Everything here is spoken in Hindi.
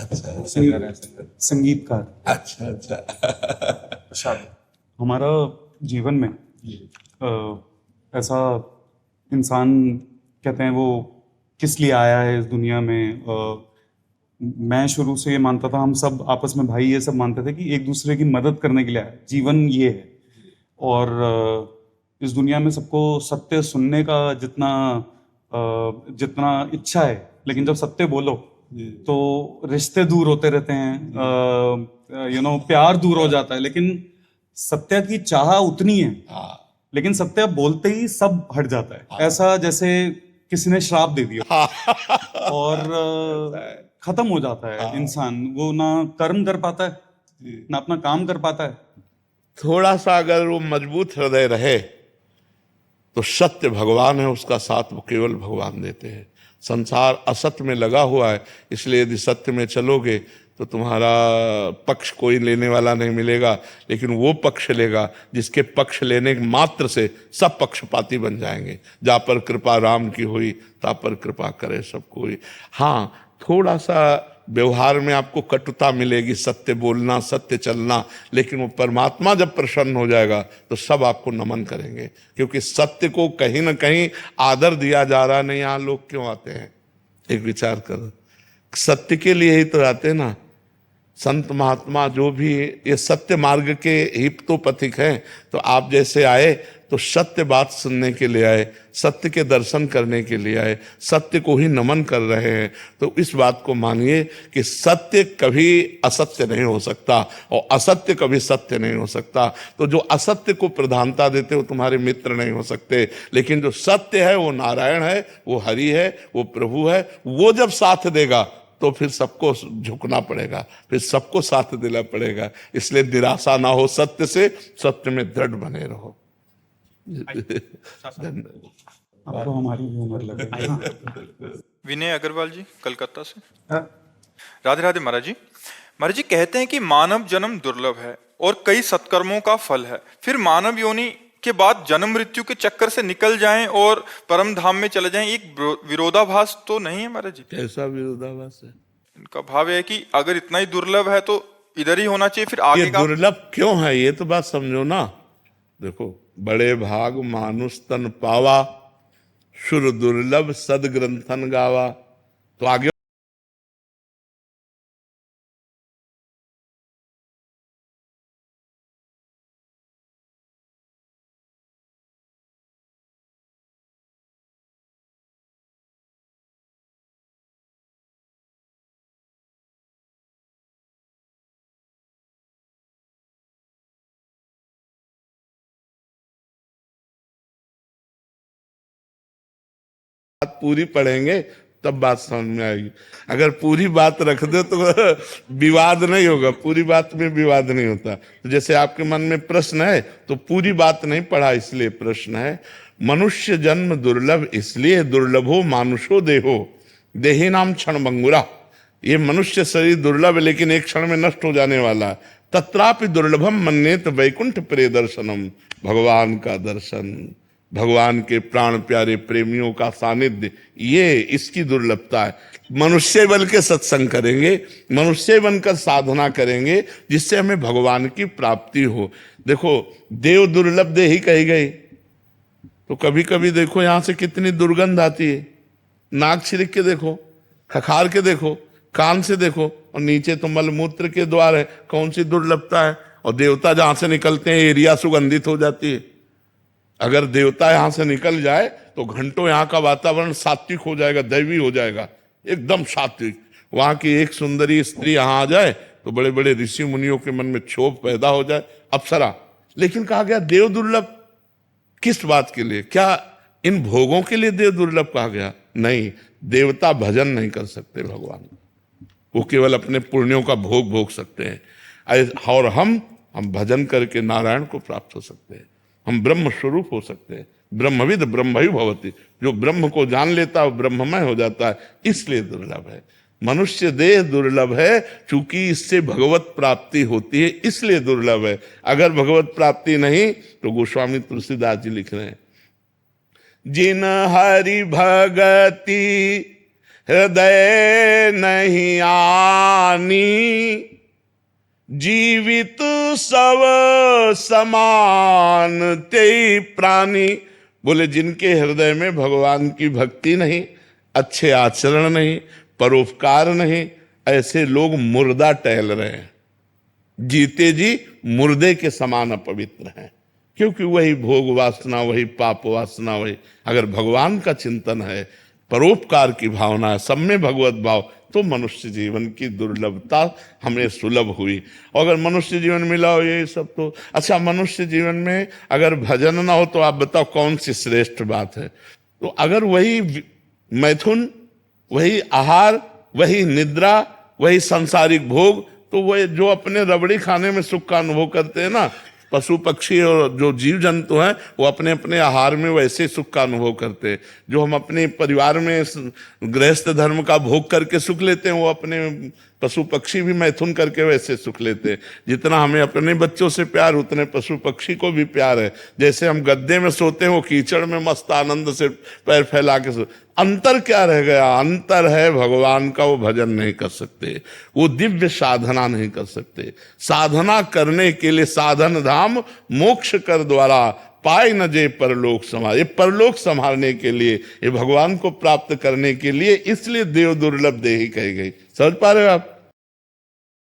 अच्छा, संगीतकार। अच्छा अच्छा। शायद हमारा जीवन में ऐसा इंसान कहते हैं वो किस लिए आया है इस दुनिया में। मैं शुरू से ये मानता था, हम सब आपस में भाई ये सब मानते थे कि एक दूसरे की मदद करने के लिए आया है। जीवन ये है। और इस दुनिया में सबको सत्य सुनने का जितना इच्छा है, लेकिन जब सत्य बोलो तो रिश्ते दूर होते रहते हैं, प्यार दूर हो जाता है। लेकिन सत्य की चाह उतनी है, हाँ लेकिन सत्य बोलते ही सब हट जाता है। ऐसा जैसे किसी ने श्राप दे दिया और खत्म हो जाता है इंसान। वो ना कर्म कर पाता है, ना अपना काम कर पाता है। थोड़ा सा अगर वो मजबूत हृदय रहे तो सत्य भगवान है, उसका साथ वो केवल भगवान देते हैं। संसार असत्य में लगा हुआ है, इसलिए यदि सत्य में चलोगे तो तुम्हारा पक्ष कोई लेने वाला नहीं मिलेगा, लेकिन वो पक्ष लेगा जिसके पक्ष लेने मात्र से सब पक्षपाती बन जाएंगे। जा पर कृपा राम की हुई, ता पर कृपा करे सब कोई। हाँ, थोड़ा सा व्यवहार में आपको कटुता मिलेगी, सत्य बोलना, सत्य चलना, लेकिन वो परमात्मा जब प्रसन्न हो जाएगा तो सब आपको नमन करेंगे, क्योंकि सत्य को कहीं ना कहीं आदर दिया जा रहा नहीं। यहाँ लोग क्यों आते हैं, एक विचार करो। सत्य के लिए ही तो आते हैं ना। संत महात्मा जो भी ये सत्य मार्ग के हितोपथिक हैं, तो आप जैसे आए तो सत्य बात सुनने के लिए आए, सत्य के दर्शन करने के लिए आए, सत्य को ही नमन कर रहे हैं। तो इस बात को मानिए कि सत्य कभी असत्य नहीं हो सकता और असत्य कभी सत्य नहीं हो सकता। तो जो असत्य को प्रधानता देते वो तुम्हारे मित्र नहीं हो सकते, लेकिन जो सत्य है वो नारायण है, वो हरि है, वो प्रभु है। वो जब साथ देगा तो फिर सबको झुकना पड़ेगा, फिर सबको साथ देना पड़ेगा। इसलिए निराशा ना हो सत्य से, सत्य में दृढ़ बने रहो। अब तो हमारी भी उम्र लग गई। विनय अग्रवाल जी, कलकत्ता से। हाँ। राधे राधे महाराज जी। महाराज जी कहते हैं कि मानव जन्म दुर्लभ है और कई सत्कर्मों का फल है, फिर मानव योनि के बाद जन्म मृत्यु के चक्कर से निकल जाएं और परम धाम में चले जाएं, एक विरोधाभास तो नहीं है महाराज जी? कैसा विरोधाभास है? इनका भाव है कि अगर इतना ही दुर्लभ है तो इधर ही होना चाहिए, फिर आगे ये दुर्लभ क्यों है ये तो बात समझो ना। देखो, बड़े भाग मानुष तन पावा, शुर दुर्लभ सद ग्रंथन गावा। तो आगे बात पूरी पढ़ेंगे तब बात समझ में आएगी। अगर पूरी बात रख दो तो विवाद नहीं होगा, पूरी बात में विवाद नहीं होता। तो जैसे आपके मन में प्रश्न है तो पूरी बात नहीं पढ़ा इसलिए प्रश्न है। मनुष्य जन्म दुर्लभ इसलिए दुर्लभो मानुषो देहो देही नाम क्षण भंगुरा। ये मनुष्य शरीर दुर्लभ है लेकिन एक क्षण में नष्ट हो जाने वाला। तत्रापि दुर्लभम मन्येत वैकुंठ प्रिय दर्शनम। भगवान का दर्शन, भगवान के प्राण प्यारे प्रेमियों का सानिध्य, ये इसकी दुर्लभता है। मनुष्य बन के सत्संग करेंगे, मनुष्य बनकर साधना करेंगे जिससे हमें भगवान की प्राप्ति हो। देखो, देव दुर्लभ दे ही कही गई, तो कभी कभी देखो यहां से कितनी दुर्गंध आती है। नाक छिड़क के देखो, खखार के देखो, कान से देखो, और नीचे तो मलमूत्र के द्वार है। कौन सी दुर्लभता है? और देवता जहां से निकलते हैं एरिया सुगंधित हो जाती है। अगर देवता यहां से निकल जाए तो घंटों यहाँ का वातावरण सात्विक हो जाएगा, दैवी हो जाएगा, एकदम सात्विक। वहां की एक सुंदरी स्त्री यहां आ जाए तो बड़े बड़े ऋषि मुनियों के मन में क्षोभ पैदा हो जाए, अप्सरा। लेकिन कहा गया देव दुर्लभ, किस बात के लिए? क्या इन भोगों के लिए देव दुर्लभ कहा गया? नहीं, देवता भजन नहीं कर सकते भगवान, वो केवल अपने पुण्यों का भोग भोग सकते हैं। और हम भजन करके नारायण को प्राप्त हो सकते हैं, हम ब्रह्म स्वरूप हो सकते हैं। ब्रह्मविद ब्रह्म ही भवति, जो ब्रह्म को जान लेता है वो ब्रह्ममय हो जाता है, इसलिए दुर्लभ है। मनुष्य देह दुर्लभ है क्योंकि इससे भगवत प्राप्ति होती है, इसलिए दुर्लभ है। अगर भगवत प्राप्ति नहीं तो गोस्वामी तुलसीदास जी लिख रहे हैं, जिन हरि भगति हृदय नहीं आनी, जीवित सब समान ते प्राणी। बोले जिनके हृदय में भगवान की भक्ति नहीं, अच्छे आचरण नहीं, परोपकार नहीं, ऐसे लोग मुर्दा टहल रहे हैं, जीते जी मुर्दे के समान अपवित्र हैं। क्योंकि वही भोग वासना, वही पाप वासना, वही अगर भगवान का चिंतन है, परोपकार की भावना है, सब में भगवत भाव, तो मनुष्य जीवन की दुर्लभता हमें सुलभ हुई। और अगर मनुष्य जीवन मिला हो ये सब तो अच्छा, मनुष्य जीवन में अगर भजन ना हो तो आप बताओ कौन सी श्रेष्ठ बात है। तो अगर वही मैथुन, वही आहार, वही निद्रा, वही सांसारिक भोग, तो वह जो अपने रबड़ी खाने में सुख का अनुभव करते हैं ना, पशु पक्षी और जो जीव जंतु हैं वो अपने अपने आहार में वैसे सुख का अनुभव करते हैं। जो हम अपने परिवार में गृहस्थ धर्म का भोग करके सुख लेते हैं, वो अपने पशु पक्षी भी मैथुन करके वैसे सुख लेते हैं। जितना हमें अपने बच्चों से प्यार, उतने पशु पक्षी को भी प्यार है। जैसे हम गद्दे में सोते हैं, वो कीचड़ में मस्त आनंद से पैर फैला के सो। अंतर क्या रह गया? अंतर है भगवान का वो भजन नहीं कर सकते, वो दिव्य साधना नहीं कर सकते। साधना करने के लिए साधन धाम मोक्ष कर द्वारा पाए न जे परलोक समार। ये परलोक संभालने के लिए, ये भगवान को प्राप्त करने के लिए, इसलिए देव दुर्लभ देही कही गई। समझ पा रहे हो आप?